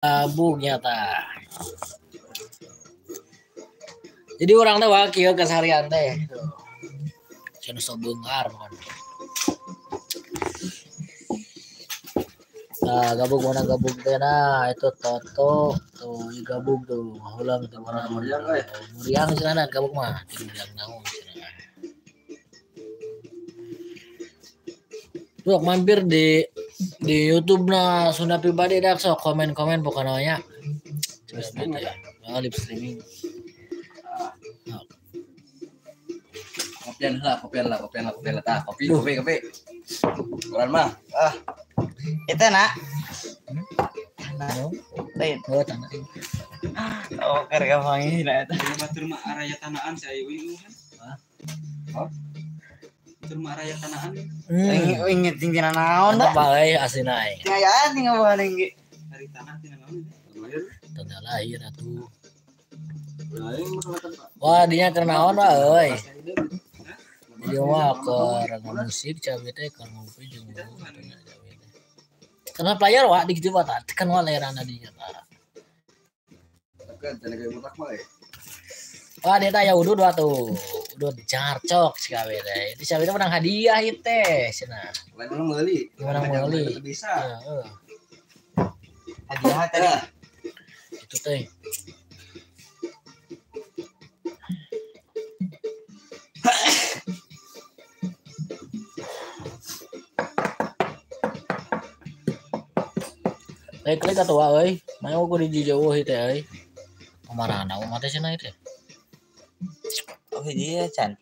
Gabungnya tah. Jadi orang teh wakil keseharian teh. Cenah sobeungar kan. Nah, gabung mana gabung teh nah itu Toto tuh gabung tuh ulang tuh mana Muriang cenah gabung mah Muriang naon cenah. Tuh mampir di YouTube na Sunda pribadi dak sok komen-komen pokoknya. Terus teh live streaming. Kopian lah tah kopi. Orang mah Itu nak. Lain. Oh, tanah. Oh, karya panggil lah itu. Batur mah araya tanaan saya ieu kan. Hah? Batur mah araya tanaan. Ingat tinggal naon dah. Bae asina aing. Tinggal tinggal bawa lagi. Dari tanah tina naon. Tanda lahir atuh. Wah, dinya keur naon wah euy. Dia mah keur musik cabe teh keur ngopi jeung karena player wah di kitu mah tekan wah lerana dinya tah. Wah, dia teh aya udud tuh. Udud jarcok si gawe teh. Itu sabe teh menang hadiah ieu teh cenah. lain meuli. Menang meuli. Bisa. Heeh. Hadiah tadi. Itu teh. Klik atuh euy. Mau ku di jauh teh euy. Kumarana mah teh cenah teh. Oh iya Chan.